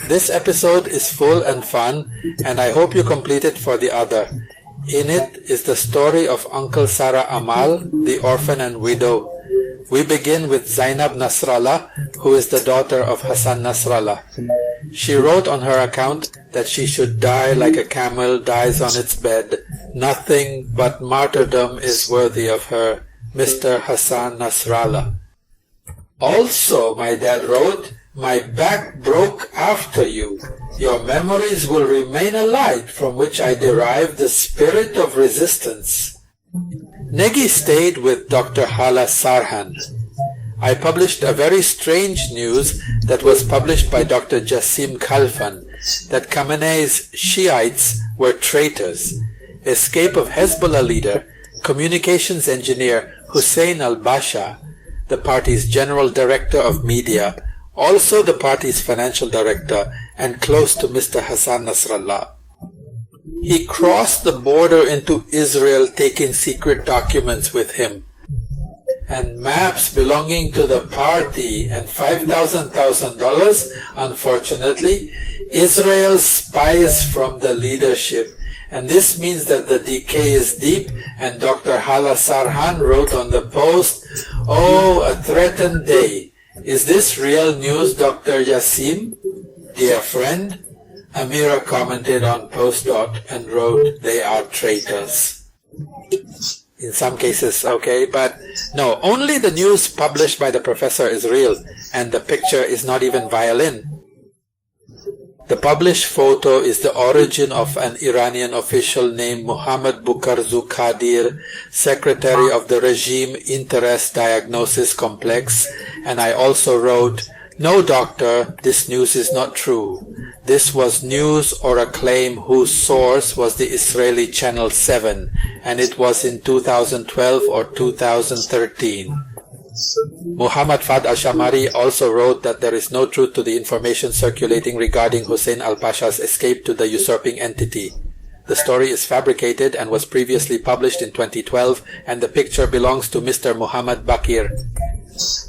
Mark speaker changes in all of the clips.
Speaker 1: This episode is full and fun, and I hope you complete it for the other. In it is the story of Uncle Sarah Amal, the orphan and widow. We begin with Zeinab Nasrallah, who is the daughter of Hassan Nasrallah. She wrote on her account that she should die like a camel dies on its bed. Nothing but martyrdom is worthy of her. Mr. Hassan Nasrallah. Also, my dad wrote, my back broke after you. Your memories will remain a light from which I derive the spirit of resistance. Negi stayed with Dr. Hala Sarhan. I published a very strange news that was published by Dr. Jassim Khalfan, that Khamenei's Shiites were traitors. Escape of Hezbollah leader, communications engineer Hussein al-Basha, the party's general director of media, also the party's financial director and close to Mr. Hassan Nasrallah. He crossed the border into Israel taking secret documents with him, and maps belonging to the party and $5,000, unfortunately, Israel spies from the leadership. And this means that the decay is deep, and Dr. Hala Sarhan wrote on the post, "Oh, a threatened day. Is this real news, Dr. Yassim? Dear friend?" Amira commented on Postdot and wrote, "They are traitors." In some cases, okay, but no, only the news published by the professor is real, and the picture is not even violin. The published photo is the origin of an Iranian official named Muhammad Bukarzu Qadir, secretary of the Regime Interest Diagnosis Complex, and I also wrote, "No, doctor, this news is not true. This was news or a claim whose source was the Israeli Channel 7, and it was in 2012 or 2013. Muhammad Fad al-Shamari also wrote that there is no truth to the information circulating regarding Hussein al-Pasha's escape to the usurping entity. The story is fabricated and was previously published in 2012, and the picture belongs to Mr. Muhammad Bakir,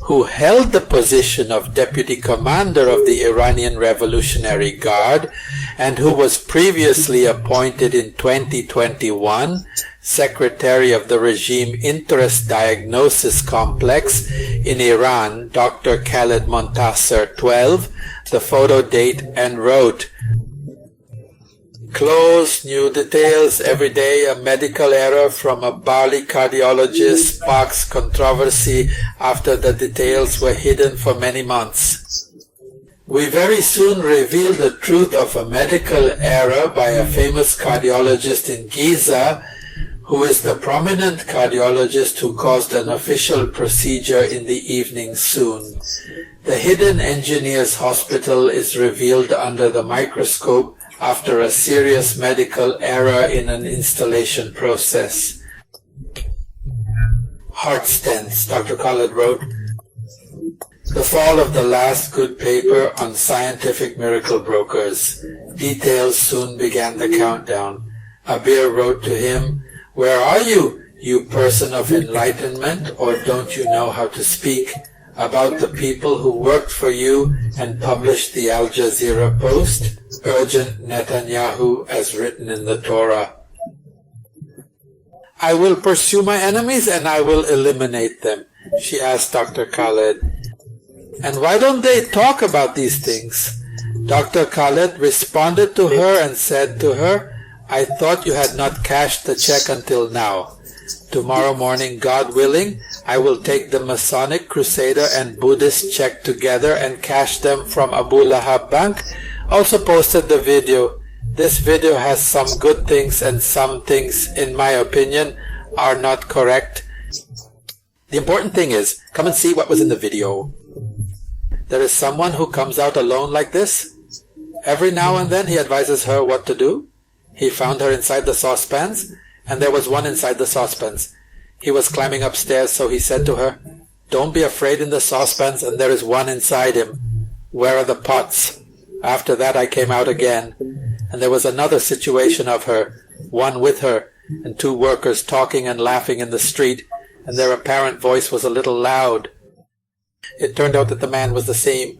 Speaker 1: who held the position of Deputy Commander of the Iranian Revolutionary Guard and who was previously appointed in 2021 Secretary of the Regime Interest Diagnosis Complex in Iran, Dr. Khaled Montaser 12, the photo date, and wrote, "Close, new details every day, a medical error from a Bali cardiologist sparks controversy after the details were hidden for many months. We very soon reveal the truth of a medical error by a famous cardiologist in Giza, who is the prominent cardiologist who caused an official procedure in the evening soon. The hidden engineer's hospital is revealed under the microscope after a serious medical error in an installation process." Heart stents, Dr. Khaled wrote. The fall of the last good paper on scientific miracle brokers. Details soon began the countdown. Abir wrote to him, "Where are you, you person of enlightenment, or don't you know how to speak? About the people who worked for you and published the Al Jazeera post? Urgent Netanyahu, as written in the Torah. I will pursue my enemies and I will eliminate them," she asked Dr. Khaled. "And why don't they talk about these things?" Dr. Khaled responded to her and said to her, "I thought you had not cashed the check until now. Tomorrow morning, God willing, I will take the Masonic, Crusader, and Buddhist check together and cash them from Abu Lahab Bank." Also posted the video. This video has some good things and some things, in my opinion, are not correct. The important thing is, come and see what was in the video. There is someone who comes out alone like this. Every now and then he advises her what to do. He found her inside the saucepans, and there was one inside the saucepans. He was climbing upstairs, so he said to her, "Don't be afraid in the saucepans, and there is one inside him. Where are the pots?" After that I came out again, and there was another situation of her, one with her, and two workers talking and laughing in the street, and their apparent voice was a little loud. It turned out that the man was the same.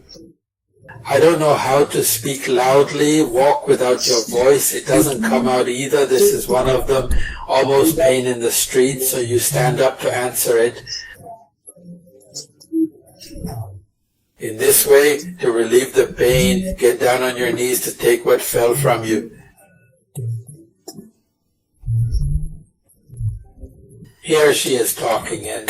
Speaker 1: I don't know how to speak loudly, walk without your voice. It doesn't come out either. This is one of them. Almost pain in the street, so you stand up to answer it. In this way, to relieve the pain, get down on your knees to take what fell from you. Here she is talking in.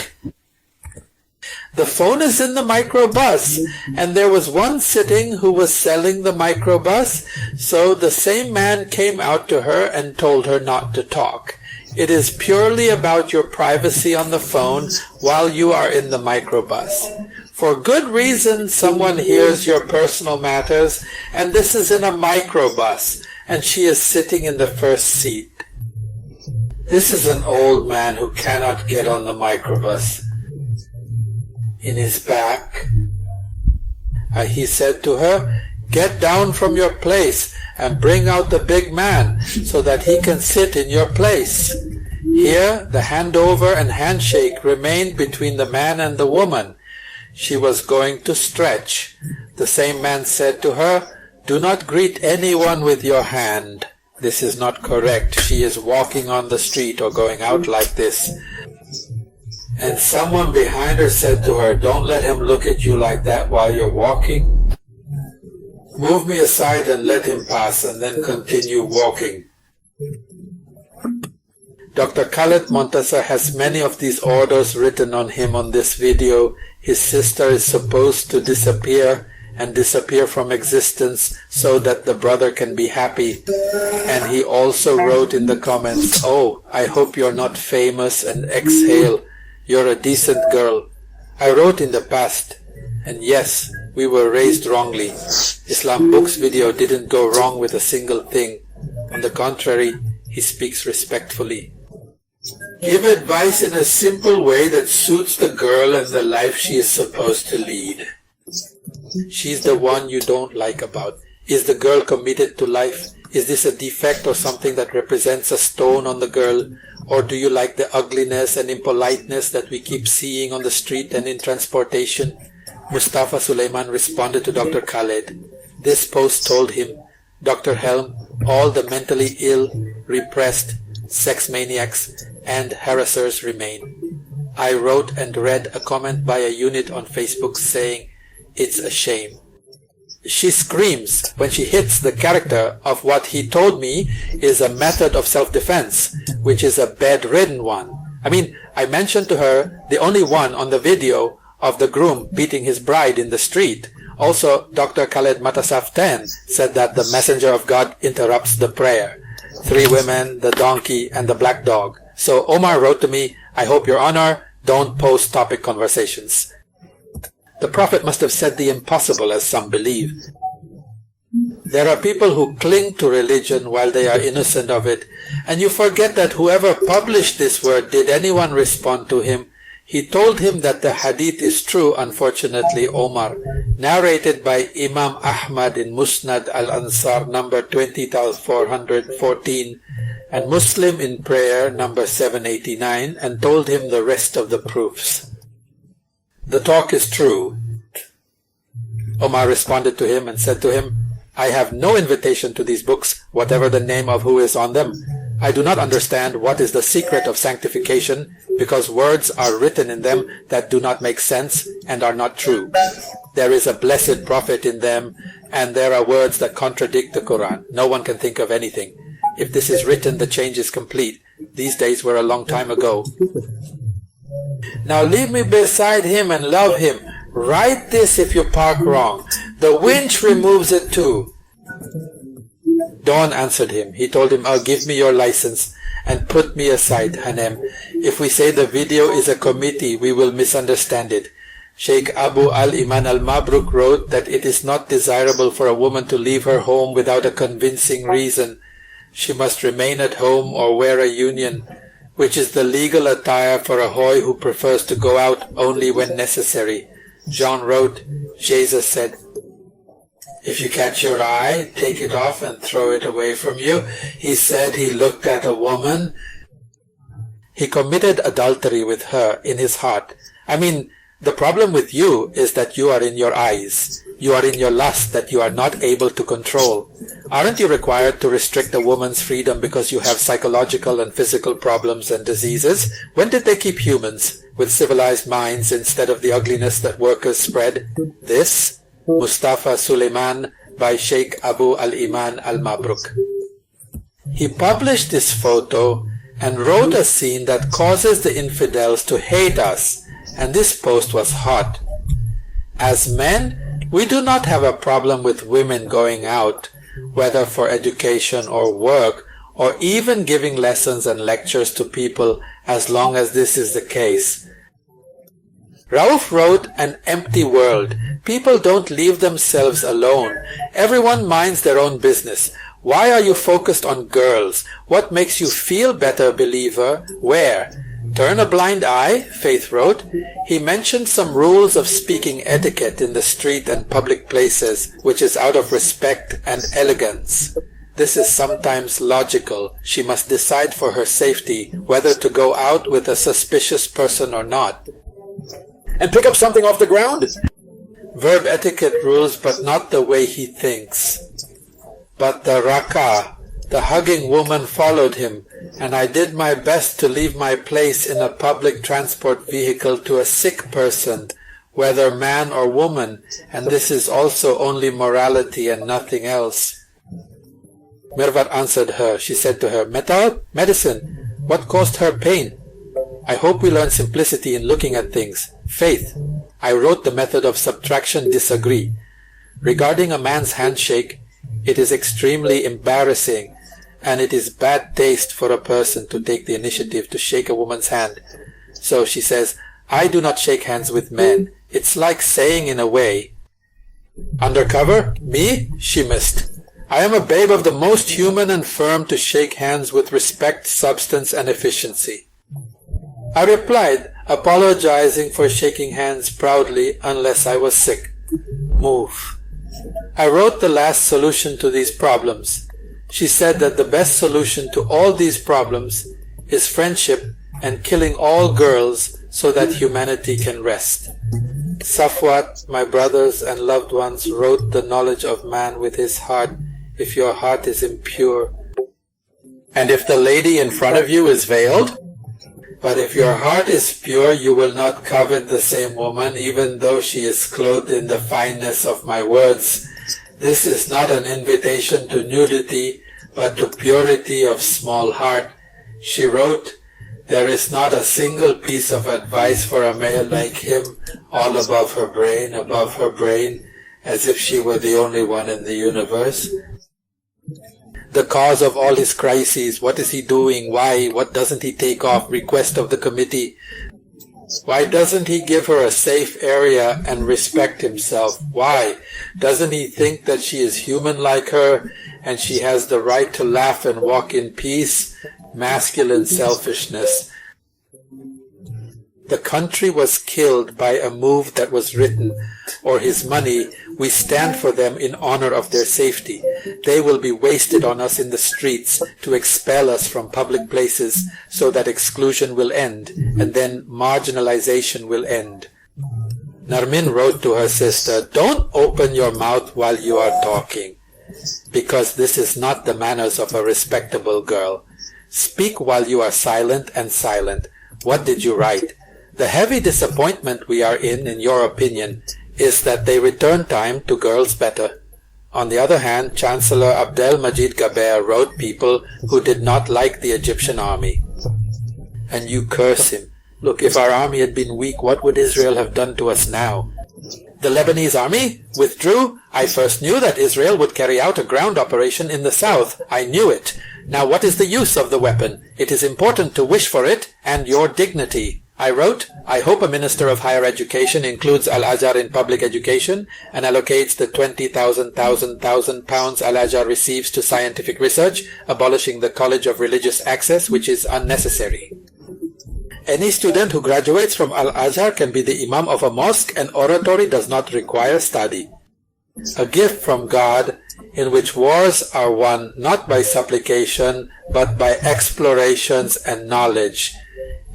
Speaker 1: The phone is in the microbus, and there was one sitting who was selling the microbus, so the same man came out to her and told her not to talk. It is purely about your privacy on the phone while you are in the microbus. For good reason, someone hears your personal matters, and this is in a microbus, and she is sitting in the first seat. This is an old man who cannot get on the microbus. In his back, he said to her, "Get down from your place and bring out the big man so that he can sit in your place." Here, the handover and handshake remained between the man and the woman. She was going to stretch. The same man said to her, "Do not greet anyone with your hand. This is not correct. She is walking on the street or going out like this." And someone behind her said to her, "Don't let him look at you like that while you're walking. Move me aside and let him pass, and then continue walking." Dr. Khaled Montaser has many of these orders written on him on this video. His sister is supposed to disappear and disappear from existence so that the brother can be happy. And he also wrote in the comments, "Oh, I hope you're not famous, and exhale. You're a decent girl." I wrote in the past, and yes, we were raised wrongly. Islam Books video didn't go wrong with a single thing. On the contrary, he speaks respectfully. Give advice in a simple way that suits the girl and the life she is supposed to lead. She's the one you don't like about. Is the girl committed to life? Is this a defect or something that represents a stone on the girl? Or do you like the ugliness and impoliteness that we keep seeing on the street and in transportation? Mustafa Sulaiman responded to Dr. Khaled. This post told him, "Dr. Helm, all the mentally ill, repressed, sex maniacs, and harassers remain." I wrote and read a comment by a unit on Facebook saying, "It's a shame." She screams when she hits the character of what he told me is a method of self-defense, which is a bedridden one. I mentioned to her the only one on the video of the groom beating his bride in the street. Also, Dr. Khaled Montaser 10 said that the messenger of God interrupts the prayer. 3 women, the donkey, and the black dog. So Omar wrote to me, "I hope, Your Honor, don't post topic conversations." The Prophet must have said the impossible, as some believe. There are people who cling to religion while they are innocent of it, and you forget that whoever published this word, did anyone respond to him? He told him that the hadith is true, unfortunately, Omar, narrated by Imam Ahmad in Musnad al-Ansar number 20,414, and Muslim in prayer number 789, and told him the rest of the proofs. The talk is true. Omar responded to him and said to him, "I have no invitation to these books, whatever the name of who is on them. I do not understand what is the secret of sanctification, because words are written in them that do not make sense and are not true. There is a blessed prophet in them, and there are words that contradict the Quran. No one can think of anything. If this is written, the change is complete. These days were a long time ago. Now leave me beside him and love him. Write this if you park wrong. The winch removes it too." Dawn answered him. He told him, "Oh, give me your license and put me aside, Hanem. If we say the video is a committee, we will misunderstand it." Sheikh Abu al-Iman al-Mabruk wrote that it is not desirable for a woman to leave her home without a convincing reason. She must remain at home or wear a union, which is the legal attire for a hoy who prefers to go out only when necessary. John wrote, Jesus said, "If you catch your eye, take it off and throw it away from you." He said he looked at a woman. He committed adultery with her in his heart. The problem with you is that you are in your eyes. You are in your lust that you are not able to control. Aren't you required to restrict a woman's freedom because you have psychological and physical problems and diseases? When did they keep humans with civilized minds instead of the ugliness that workers spread? This, Mustafa Suleiman by Sheikh Abu al-Iman al-Mabruk. He published this photo and wrote a scene that causes the infidels to hate us, and this post was hot. As men, we do not have a problem with women going out, whether for education or work, or even giving lessons and lectures to people, as long as this is the case. Rauf wrote, "An empty world. People don't leave themselves alone. Everyone minds their own business. Why are you focused on girls? What makes you feel better, believer? Where? Turn a blind eye," Faith wrote. He mentioned some rules of speaking etiquette in the street and public places, which is out of respect and elegance. This is sometimes logical. She must decide for her safety whether to go out with a suspicious person or not.
Speaker 2: And pick up something off the ground?
Speaker 1: Verb etiquette rules, but not the way he thinks. But the raka, the hugging woman, followed him, and I did my best to leave my place in a public transport vehicle to a sick person, whether man or woman, and this is also only morality and nothing else. Mirvat answered her. She said to her, Medicine, what caused her pain? I hope we learn simplicity in looking at things. Faith, I wrote the method of subtraction disagree. Regarding a man's handshake, it is extremely embarrassing, and it is bad taste for a person to take the initiative to shake a woman's hand. So she says, I do not shake hands with men. It's like saying in a way, undercover, me? She missed. I am a babe of the most human and firm to shake hands with respect, substance, and efficiency. I replied, apologizing for shaking hands proudly unless I was sick. Move. I wrote the last solution to these problems. She said that the best solution to all these problems is friendship and killing all girls so that humanity can rest. Safwat, my brothers and loved ones, wrote the knowledge of man with his heart if your heart is impure. And if the lady in front of you is veiled? But if your heart is pure, you will not covet the same woman, even though she is clothed in the fineness of my words. This is not an invitation to nudity, but to purity of small heart. She wrote, there is not a single piece of advice for a male like him, all above her brain, as if she were the only one in the universe. The cause of all his crises, what is he doing, why, what doesn't he take off, request of the committee. Why doesn't he give her a safe area and respect himself? Why? Doesn't he think that she is human like her and she has the right to laugh and walk in peace? Masculine selfishness. The country was killed by a move that was written, or his money. We stand for them in honor of their safety. They will be wasted on us in the streets to expel us from public places so that exclusion will end, and then marginalization will end. Narmin wrote to her sister, don't open your mouth while you are talking, because this is not the manners of a respectable girl. Speak while you are silent and silent. What did you write? The heavy disappointment we are in your opinion, is that they return time to girls better. On the other hand, Chancellor Abdel Majid Gaber wrote people who did not like the Egyptian army. And you curse him. Look, if our army had been weak, what would Israel have done to us now? The Lebanese army withdrew. I first knew that Israel would carry out a ground operation in the south. I knew it. Now what is the use of the weapon? It is important to wish for it and your dignity. I wrote, I hope a Minister of Higher Education includes Al-Azhar in public education and allocates the 20,000 pounds Al-Azhar receives to scientific research, abolishing the College of Religious Access, which is unnecessary. Any student who graduates from Al-Azhar can be the imam of a mosque, and oratory does not require study. A gift from God in which wars are won not by supplication but by explorations and knowledge.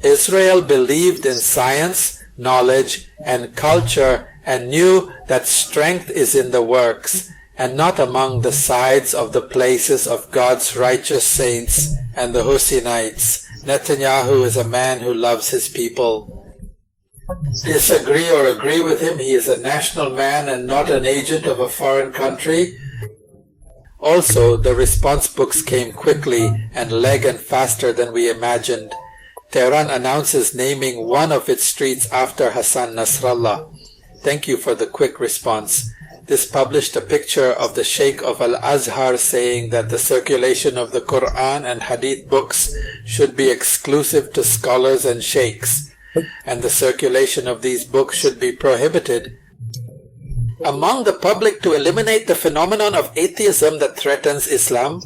Speaker 1: Israel believed in science, knowledge, and culture and knew that strength is in the works, and not among the sides of the places of God's righteous saints and the Husainites. Netanyahu is a man who loves his people. Disagree or agree with him, he is a national man and not an agent of a foreign country. Also, the response books came quickly and leg and faster than we imagined. Tehran announces naming one of its streets after Hassan Nasrallah. Thank you for the quick response. This published a picture of the Sheikh of Al-Azhar saying that the circulation of the Quran and hadith books should be exclusive to scholars and sheikhs, and the circulation of these books should be prohibited among the public to eliminate the phenomenon of atheism that threatens Islam.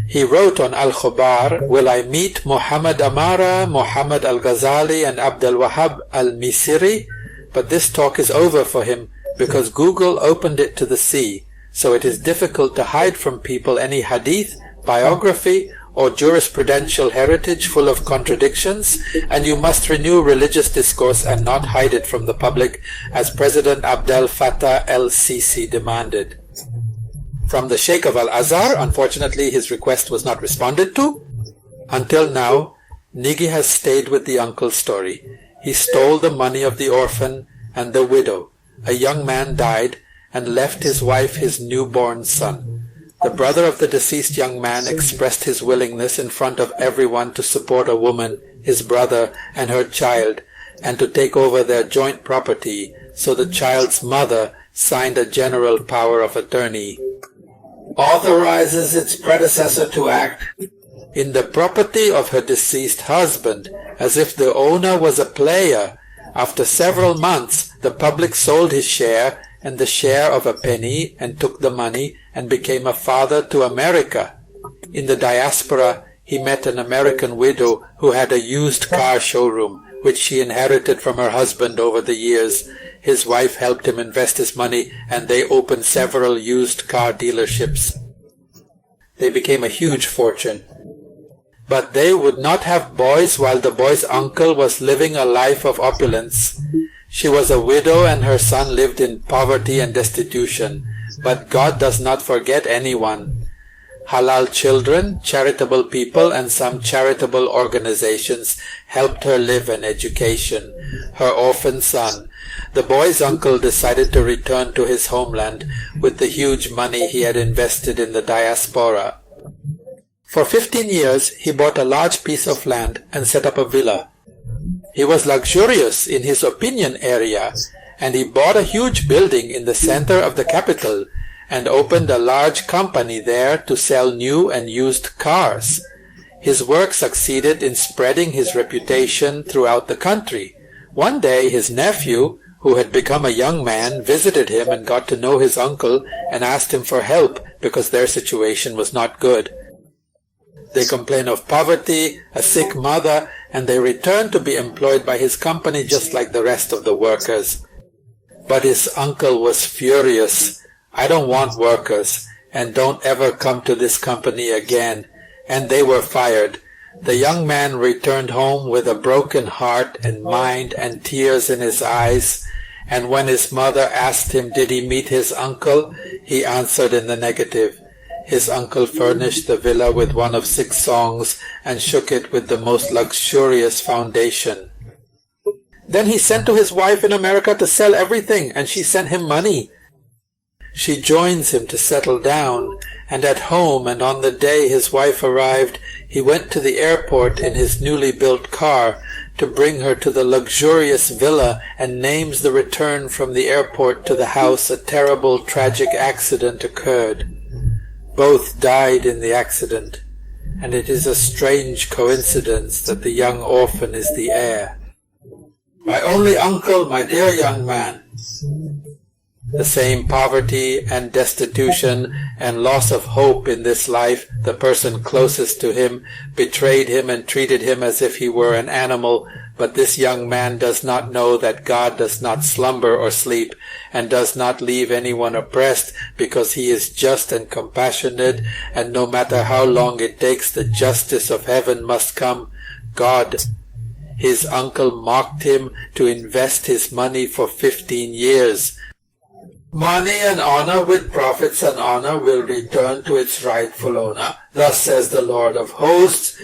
Speaker 1: He wrote on Al-Khubar, "Will I meet Muhammad Amara, Muhammad Al-Ghazali and Abdul Wahab Al-Misri?" But this talk is over for him because Google opened it to the sea, so it is difficult to hide from people any hadith, biography, or jurisprudential heritage full of contradictions, and you must renew religious discourse and not hide it from the public, as President Abdel Fattah el-Sisi demanded. From the Sheikh of Al-Azhar, unfortunately his request was not responded to. Until now, Nigi has stayed with the uncle's story. He stole the money of the orphan and the widow. A young man died and left his wife his newborn son. The brother of the deceased young man expressed his willingness in front of everyone to support a woman, his brother, and her child, and to take over their joint property, so the child's mother signed a general power of attorney. Authorizes its predecessor to act in the property of her deceased husband, as if the owner was a player. After several months, the public sold his share and the share of a penny and took the money and became a father to America. In the diaspora, he met an American widow who had a used car showroom, which she inherited from her husband over the years. His wife helped him invest his money, and they opened several used car dealerships. They became a huge fortune. But they would not have boys while the boy's uncle was living a life of opulence. She was a widow and her son lived in poverty and destitution. But God does not forget anyone. Halal children, charitable people, and some charitable organizations helped her live an education. Her orphan son. The boy's uncle decided to return to his homeland with the huge money he had invested in the diaspora. For 15 years, he bought a large piece of land and set up a villa. He was luxurious in his opinion area, and he bought a huge building in the center of the capital and opened a large company there to sell new and used cars. His work succeeded in spreading his reputation throughout the country. One day, his nephew, who had become a young man, visited him and got to know his uncle and asked him for help because their situation was not good. They complained of poverty, a sick mother, and they returned to be employed by his company just like the rest of the workers. But his uncle was furious. "I don't want workers, and don't ever come to this company again," and they were fired. The young man returned home with a broken heart and mind and tears in his eyes, and when his mother asked him did he meet his uncle, he answered in the negative. His uncle furnished the villa with one of 6 songs and shook it with the most luxurious foundation. Then he sent to his wife in America to sell everything, and she sent him money. She joins him to settle down, and at home and on the day his wife arrived, he went to the airport in his newly built car to bring her to the luxurious villa, and names the return from the airport to the house a terrible tragic accident occurred. Both died in the accident, and it is a strange coincidence that the young orphan is the heir. "My only uncle, my dear young man." The same poverty and destitution and loss of hope in this life, the person closest to him betrayed him and treated him as if he were an animal, but this young man does not know that God does not slumber or sleep and does not leave anyone oppressed, because he is just and compassionate, and no matter how long it takes, the justice of heaven must come. God. His uncle mocked him to invest his money for 15 years. Money and honor with profits and honor will return to its rightful owner. Thus says the Lord of hosts.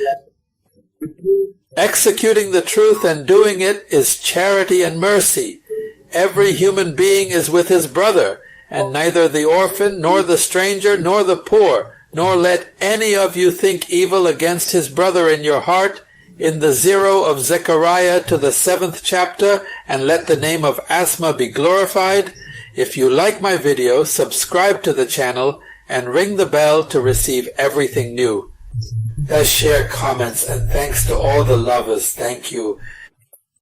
Speaker 1: Executing the truth and doing it is charity and mercy. Every human being is with his brother, and neither the orphan, nor the stranger, nor the poor, nor let any of you think evil against his brother in your heart, in the 0 of Zechariah to the 7th chapter, and let the name of Asma be glorified. If you like my video, subscribe to the channel and ring the bell to receive everything new. Share, comments, and thanks to all the lovers. Thank you.